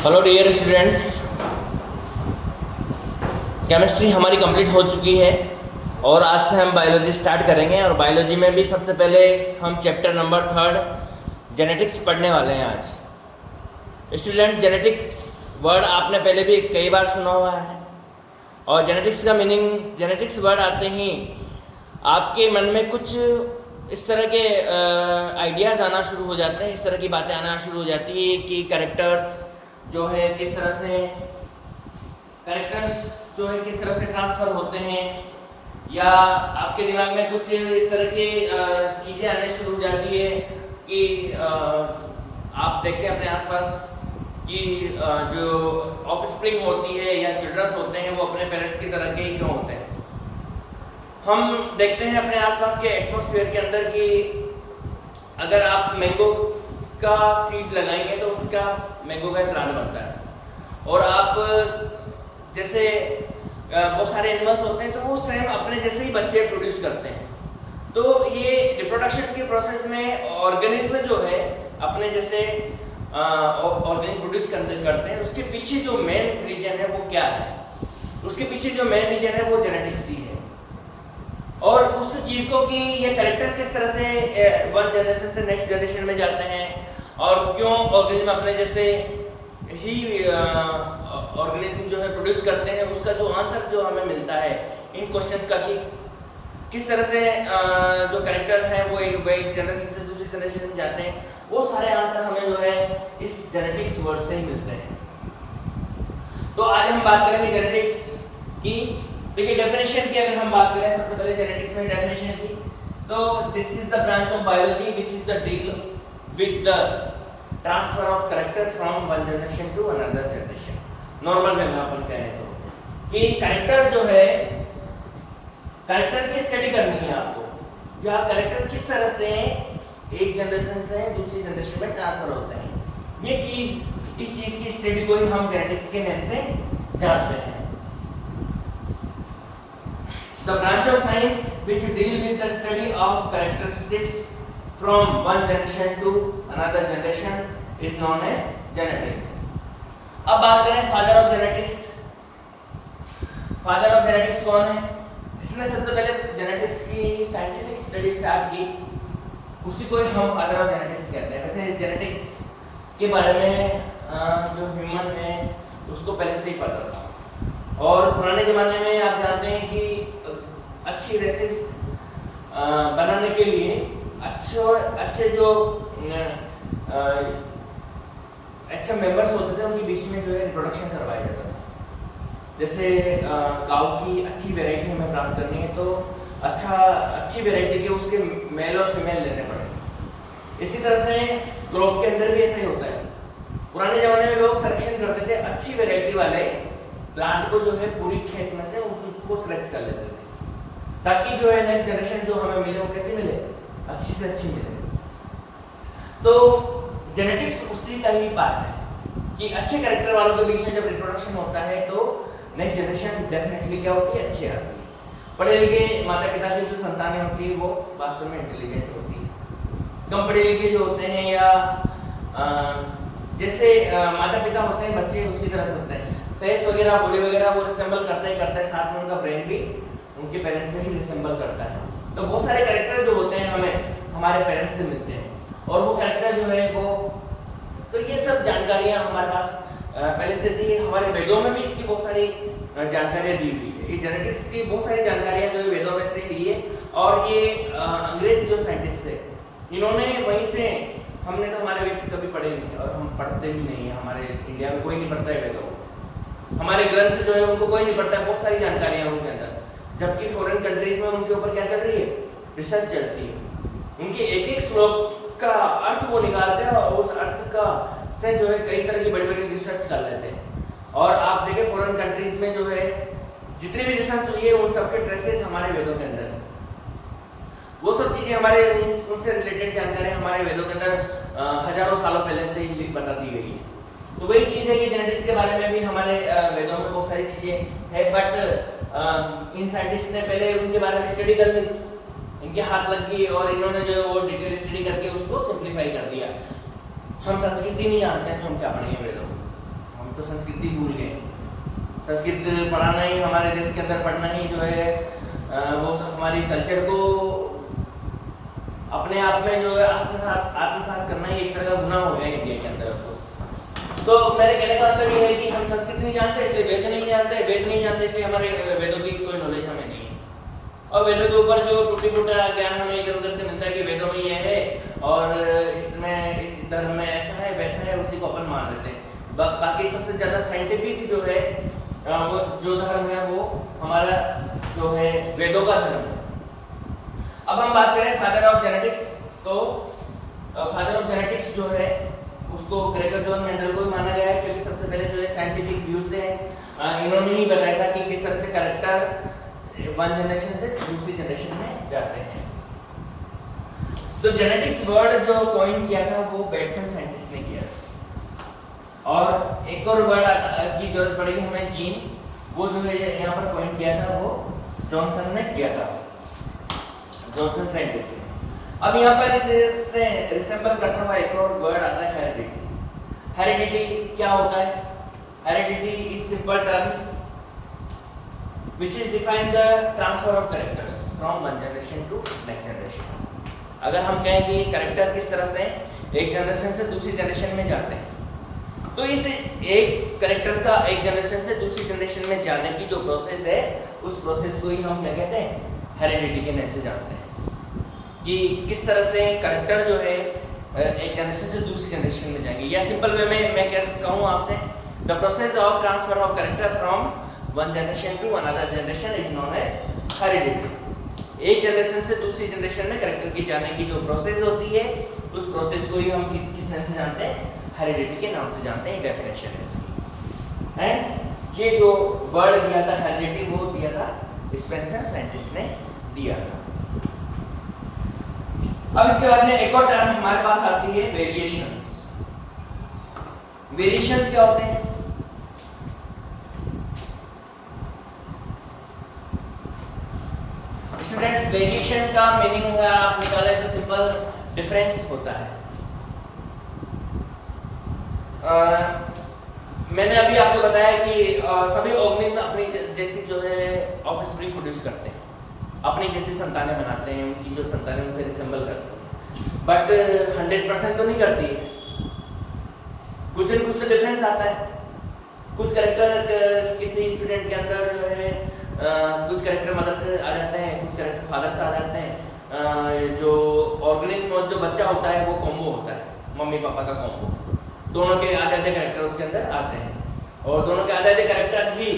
Hello dear students, chemistry हमारी complete हो चुकी है और आज से हम बायोलॉजी स्टार्ट करेंगे। और बायोलॉजी में भी सबसे पहले हम चैप्टर नंबर 3 जेनेटिक्स पढ़ने वाले हैं आज। स्टूडेंट, जेनेटिक्स वर्ड आपने पहले भी कई बार सुना हुआ है और जेनेटिक्स का मीनिंग, जेनेटिक्स वर्ड आते ही आपके मन में कुछ इस तरह के आइडियाज़ आना शुरू हो जाते हैं, इस तरह की बातें आना शुरू हो जाती है कि कैरेक्टर्स जो है किस तरह से ट्रांसफ़र होते हैं, या आपके दिमाग में कुछ इस तरह की चीज़ें आने शुरू हो जाती है कि आप देखते हैं अपने आसपास कि जो ऑफस्प्रिंग होती है या चिल्ड्रंस होते हैं वो अपने पेरेंट्स की तरह के ही क्यों होते हैं। हम देखते हैं अपने आसपास के एटमॉस्फेयर के अंदर कि अगर आप मैंगो का सीड लगाएंगे तो उसका मैंगो का प्लांट बनता है। और आप जैसे बहुत सारे एनिमल्स होते हैं तो वो स्वयं अपने जैसे ही बच्चे प्रोड्यूस करते हैं। तो ये रिप्रोडक्शन के प्रोसेस में ऑर्गेनिज्म जो है अपने जैसे ऑर्गेनिज्म प्रोड्यूस करते हैं, उसके पीछे जो मेन रीजन है वो क्या है, उसके पीछे जो मेन रीजन है वो जेनेटिक्स ही है। और उस चीज़ को कि ये कैरेक्टर किस तरह से वन जनरेशन से नेक्स्ट जनरेशन में जाते हैं और क्यों ऑर्गेनिज्म अपने जैसे ही ऑर्गेनिज्म जो है प्रोड्यूस करते हैं, उसका जो आंसर जो हमें मिलता है इन क्वेश्चंस का कि किस तरह से जो कैरेक्टर है वो एक जनरेशन से दूसरी जनरेशन में जाते हैं, वो सारे आंसर हमें जो है इस जेनेटिक्स वर्ड से ही मिलते हैं। तो आज हम बात करेंगे जेनेटिक्स की। देखिए डेफिनेशन की अगर हम बात करें, सबसे पहले जेनेटिक्स में डेफिनेशन की, तो this is the branch of biology which is the deal with the transfer of character from one generation to another generation. Normal way में अपन कहें तो कि कैरेक्टर जो है, कैरेक्टर की स्टडी करनी है आपको, या कैरेक्टर किस तरह से एक जनरेशन से दूसरी जनरेशन में ट्रांसफर होते हैं, ये चीज, इस चीज की स्टडी को ही हम जेनेटिक्स के नाम से जानते हैं। The branch of science which deal with the study of characteristics from one generation to another generation is known as genetics. अब बात करें father of genetics. Father of genetics कौन है? जिसने सबसे पहले जेनेटिक्स की साइंटिफिक स्टडी स्टार्ट की, उसी को हम फादर ऑफ जेनेटिक्स कहते हैं। वैसे जेनेटिक्स के बारे में जो ह्यूमन है उसको पहले से ही पता था, और पुराने ज़माने में आप जानते हैं कि अच्छी रेसेस बनाने के लिए अच्छे जो अच्छे मेंबर्स होते थे उनके बीच में जो है रिप्रोडक्शन करवाया जाता था। जैसे काऊ की अच्छी वैरायटी हमें प्राप्त करनी है तो अच्छी वैरायटी के उसके मेल और फीमेल लेने पड़े। इसी तरह से क्रॉप के अंदर भी ऐसा ही होता है। पुराने ज़माने में लोग सिलेक्शन करते थे अच्छी वैरायटी वाले प्लांट को, जो है पूरी खेत में से उसको सिलेक्ट कर लेते थे ताकि जो है नेक्स्ट जनरेशन जो हमें मिले वो कैसे मिले, अच्छी से अच्छी मिले। तो जेनेटिक्स उसी का ही पार्ट है कि अच्छे कैरेक्टर वालों के बीच में जब रिप्रोडक्शन होता है तो नेक्स्ट जनरेशन डेफिनेटली क्या होती है, अच्छी आती है। पढ़े लिखे माता पिता की जो संतानें होती है वो वास्तव में इंटेलिजेंट होती है। कम पढ़े लिखे जो होते हैं या जैसे माता पिता होते हैं बच्चे उसी तरह से होते हैं, फेस वगैरह बॉडी वगैरह वो रिसेंबल करता है, साथ में उनका ब्रेन भी उनके पेरेंट्स से ही रिसेंबल करता है। तो बहुत सारे कैरेक्टर जो होते हैं हमें हमारे पेरेंट्स से मिलते हैं, और वो कैरेक्टर जो है वो, तो ये सब जानकारियाँ हमारे पास पहले से थी। हमारे वेदों में भी इसकी बहुत सारी जानकारियाँ दी हुई है। ये जेनेटिक्स की बहुत सारी जानकारियाँ जो है वेदों में से ली है, और ये अंग्रेज जो साइंटिस्ट थे इन्होंने वहीं से, हमने तो हमारे वेद कभी पढ़े नहीं और हम पढ़ते भी नहीं है, हमारे इंडिया में कोई नहीं पढ़ता है वेदों को, हमारे ग्रंथ जो है उनको कोई नहीं पढ़ता है, बहुत सारी जानकारियाँ उनके अंदर। जबकि फॉरेन कंट्रीज में उनके ऊपर क्या चल रही है, रिसर्च चलती है। उनके एक एक श्लोक का अर्थ वो निकालते हैं और उस अर्थ का से जो है कई तरह की बड़ी बड़ी रिसर्च कर लेते हैं। और आप देखें फॉरेन कंट्रीज में जो है जितनी भी रिसर्च हुई है उन सबके ट्रेसेस हमारे वेदों के अंदर है। वो सब चीज़ें हमारे उनसे रिलेटेड जानकारी हमारे वेदों के अंदर हजारों सालों पहले से ही बता दी गई है। तो वही चीज़ है कि जेनेटिक्स के बारे में भी हमारे वेदों में बहुत सारी चीज़ें है, बट इन साइंटिस्ट ने पहले उनके बारे में स्टडी कर ली, इनके हाथ लग गई और इन्होंने जो वो डिटेल स्टडी करके उसको सिंप्लीफाई कर दिया। हम संस्कृति नहीं जानते हैं, हम क्या पढ़ेंगे वेदों, तो संस्कृति भूल गए। संस्कृत पढ़ाना ही, हमारे देश के अंदर पढ़ना ही जो है वो हमारी कल्चर को अपने आप में जो है आत्मसात करना ही एक तरह का गुनाह हो गया इंडिया के अंदर। तो मेरे कहने का मतलब ये है कि हम संस्कृत नहीं जानते इसलिए वेद नहीं जानते, वेद नहीं जानते इसलिए हमारे वेदों की कोई नॉलेज हमें नहीं है। और वेदों के ऊपर जो टूटी फूटा ज्ञान हमें इधर उधर से मिलता है कि वेदों में ये है और इसमें इस धर्म में ऐसा है वैसा है, उसी को अपन मान लेते हैं। बाकी सबसे ज़्यादा साइंटिफिक जो है वो जो धर्म है वो हमारा जो है वेदों का धर्म है। अब हम बात करें फादर ऑफ जेनेटिक्स, तो फादर ऑफ जेनेटिक्स जो है उसको ग्रेगर जॉन मेंडल को माना गया है, क्योंकि सबसे पहले जो है साइंटिफिक व्यू से इन्होंने ही बताया था कि किस तरह से कैरेक्टर वन जनरेशन से दूसरी जनरेशन में जाते हैं। तो जेनेटिक्स वर्ड जो कॉइन किया था वो बेटसन साइंटिस्ट ने किया था। और एक और वर्ड की जरूरत पड़ेगी हमें, जीन, वो जो है यहाँ पर कॉइन किया था वो जॉनसन ने किया था, जॉनसन साइंटिस्ट ने। अब यहाँ पर इससे रिसेंबल करता हुआ एक और वर्ड आता है हेरिडिटी। हेरिडिटी क्या होता है? Heredity is simple term which is define the transfer of characters from one generation to next generation। अगर हम कहें कि कैरेक्टर किस तरह से एक जनरेशन से दूसरी जनरेशन में जाते हैं, तो इस एक कैरेक्टर का एक जनरेशन से दूसरी जनरेशन में जाने की जो प्रोसेस है उस प्रोसेस को ही हम क्या कहते हैं? हेरिडिटी के नाम से जानते हैं। कि किस तरह से कैरेक्टर जो है एक जनरेशन से दूसरी जनरेशन में जाएंगे, या सिंपल वे में मैं क्या कहूँ आपसे, the process of transfer of character from one generation to another generation is known as heredity. एक जनरेशन से दूसरी जनरेशन में कैरेक्टर की जाने की जो प्रोसेस होती है उस प्रोसेस को ही हम किस नाम से जानते हैं? हेरिडिटी के नाम से जानते हैं। डेफिनेशन है इसकी। एंड ये जो वर्ड दिया था हेरिडिटी वो दिया था स्पेंसर साइंटिस्ट ने दिया था। अब इसके बाद में एक और टर्म हमारे पास आती है वेरिएशंस। वेरिएशंस क्या होते हैं? स्टूडेंट्स, वेरिएशन का मीनिंग अगर आप निकालें तो सिंपल डिफरेंस होता है। मैंने अभी आपको बताया कि सभी ऑर्गेनिज्म अपनी जैसी जो है ऑफस्प्रिंग प्रोड्यूस करते हैं, अपनी जैसी संतानें बनाते हैं, उनकी जो संतानें उनसे रिसेंबल करती हैं, बट 100% तो नहीं करती है। कुछ न कुछ तो डिफरेंस आता है। कुछ कैरेक्टर किसी स्टूडेंट के अंदर जो है कुछ कैरेक्टर मदर से आ जाते हैं, कुछ कैरेक्टर फादर से आ जाते हैं। जो ऑर्गेनिज्म जो बच्चा होता है वो कॉम्बो होता है, मम्मी पापा का कॉम्बो। दोनों के आधे आधे कैरेक्टर उसके अंदर आते हैं, और दोनों के आधे आधे कैरेक्टर ही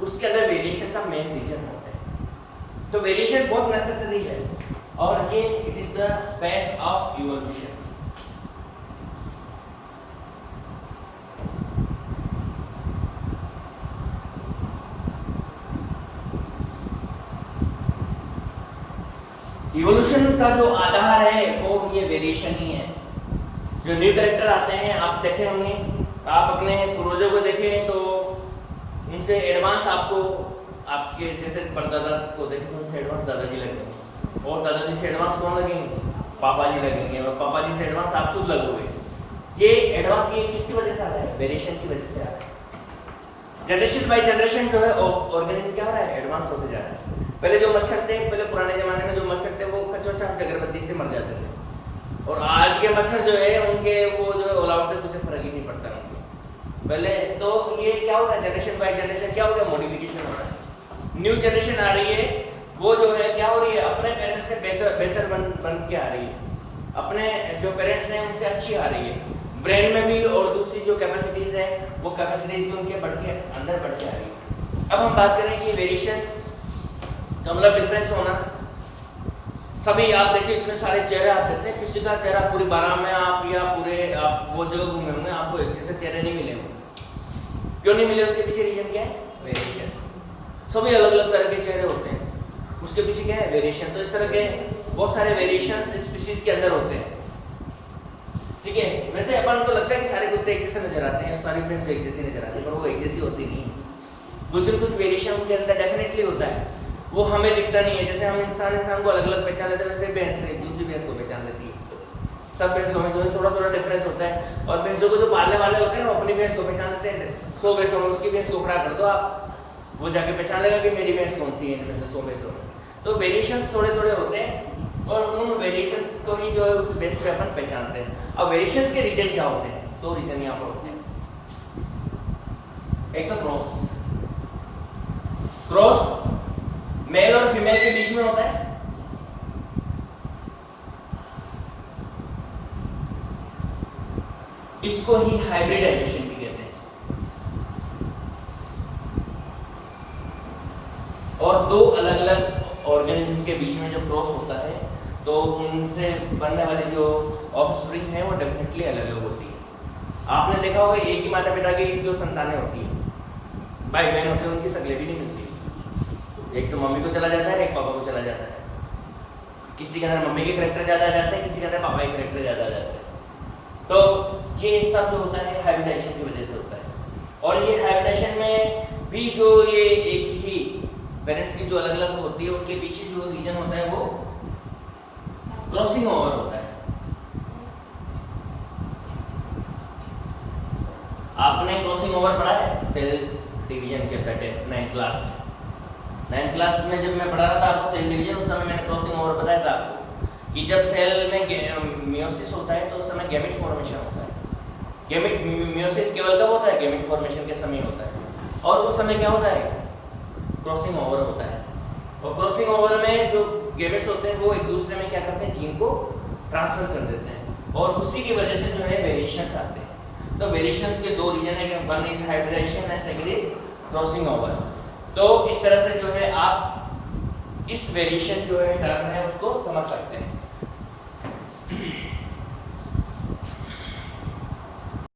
उसके अंदर वेरिएशन का मेन रीजन होते हैं। तो वेरिएशन बहुत नेसेसरी है, और ये it is the base of evolution. Evolution का जो आधार है वो ये वेरिएशन ही है। जो न्यू कैरेक्टर आते हैं, आप देखे होंगे, आप अपने पूर्वजों को देखें तो उनसे एडवांस आपको आपके जैसे परदादा को देखें उनसे एडवांस दादाजी लगेंगे, और दादाजी से एडवांस कौन लगेंगे? पापा जी लगेंगे, और पापा जी से एडवांस आप खुद लगोगे। ये एडवांस ये किसकी वजह से आ रहा है? वेरिएशन की वजह से आ रहा है। जनरेशन बाई जनरेशन जो है ऑर्गेनिज्म क्या हो रहा है? एडवांस होते जा रहा है। पहले जो मच्छर थे, पहले पुराने जमाने में जो मच्छर थे वो कचौचा अगरबत्ती से मर जाते थे, और आज के मच्छर जो है उनके वो जो है ओलावट से कुछ फर्क ही नहीं पड़ता उनको। पहले तो ये क्या होता है? जनरेशन बाय जनरेशन क्या हो गया? मॉडिफिकेशन हो रहा है। न्यू जनरेशन आ रही है, वो जो है क्या हो रही है? अपने पेरेंट्स से बेटर बन के आ रही है, अपने जो पेरेंट्स हैं उनसे अच्छी आ रही है। ब्रेन में भी और दूसरी जो कैपेसिटीज है वो कैपेसिटीज भी उनके अंदर बढ़ के आ रही है। अब हम बात करें कि वेरिएशंस का मतलब डिफरेंस होना। सभी आप देखिए इतने सारे चेहरे आप देखते हैं, किसी का चेहरा पूरी 12 में आप या पूरे आप वो जगह घूमे होंगे, आपको एक जैसे चेहरे नहीं मिले होंगे। क्यों नहीं मिले? उसके पीछे रीजन क्या है? वेरिएशन। सभी अलग अलग तरह के चेहरे होते हैं, उसके पीछे क्या है? वेरिएशन। तो इस तरह के बहुत सारे वेरिएशंस स्पीशीज के अंदर होते हैं। ठीक है, वैसे अपन को लगता है कि सारे कुत्ते एक जैसे नजर आते हैं, सारी भैंस एक जैसी नजर आती है, पर वो एक जैसी होती नहीं है। कुछ न कुछ वेरिएशन उनके अंदर डेफिनेटली होता है, वो हमें दिखता नहीं है। जैसे हम इंसान को अलग अलग पहचान लेते हैं, वैसे भैंस दूसरी भैंस को पहचान लेती है। सब भैंसों में जो है थोड़ा थोड़ा डिफरेंस होता है। और भैंसों को जो पालने वाले होते हैं वो अपनी भैंस को पहचान लेते हैं। 100 भैंसों में उसकी भैंस को खड़ा कर दो आप, वो जाके पहचान लेगा कि मेरी भैंस कौन सी है इनमें से 100 भैंसों में। तो वेरिएशंस थोड़े थोड़े होते हैं और उन वेरिएशंस को ही जो है उस बेस पे अपन पहचानते हैं। अब वेरिएशंस के रीजन क्या होते हैं? 2 रीजन यहाँ पर होते हैं। एक तो क्रॉस, क्रॉस मेल और फीमेल के बीच में होता है। इसको ही हाइब्रिडाइजेशन भी कहते हैं। और 2 अलग अलग ऑर्गेनिज्म के बीच में जब क्रॉस होता है तो उनसे बनने वाली जो ऑफस्प्रिंग है वो डेफिनेटली अलग अलग होती है। आपने देखा होगा एक ही माता पिता की जो संतानें होती है, भाई बहन होते हैं, उनकी शक्लें भी नहीं मिलती। एक तो मम्मी को चला जाता है, एक पापा को चला जाता है। किसी के अंदर मम्मी के कैरेक्टर ज़्यादा आ जाते हैं, किसी के अंदर पापा के कैरेक्टर ज़्यादा आ जाते हैं। तो ये सब जो होता है हाइब्रिडाइजेशन की वजह से होता है। और ये हाइब्रिडाइजेशन में भी जो ये एक ही पेरेंट्स की जो अलग अलग होती है उनके पीछे जो रीजन होता है वो क्रॉसिंग ओवर होता है। आपने क्रॉसिंग ओवर पढ़ा है सेल डिवीजन के पैटर्न 9th क्लास में। 9th क्लास में जब मैं पढ़ा रहा था आपको सेल डिवीजन, उस समय मैंने क्रॉसिंग ओवर बताया था आपको कि जब सेल में मियोसिस होता है तो उस समय गैमेट फॉर्मेशन होता है। गैमेट मियोसिस केवल कब होता है? गैमेट फॉर्मेशन के समय होता है। और उस समय क्या होता है? क्रॉसिंग ओवर होता है। और क्रॉसिंग ओवर में जो गैमेट्स होते हैं वो एक दूसरे में क्या करते हैं? जीन को ट्रांसफर कर देते हैं और उसी की वजह से जो है वेरिएशंस आते हैं। तो वेरिएशंस के 2 रीजन है, one is hybridization and second is crossing over. तो इस तरह से जो है आप इस वेरिएशन जो है टर्म है उसको समझ सकते हैं।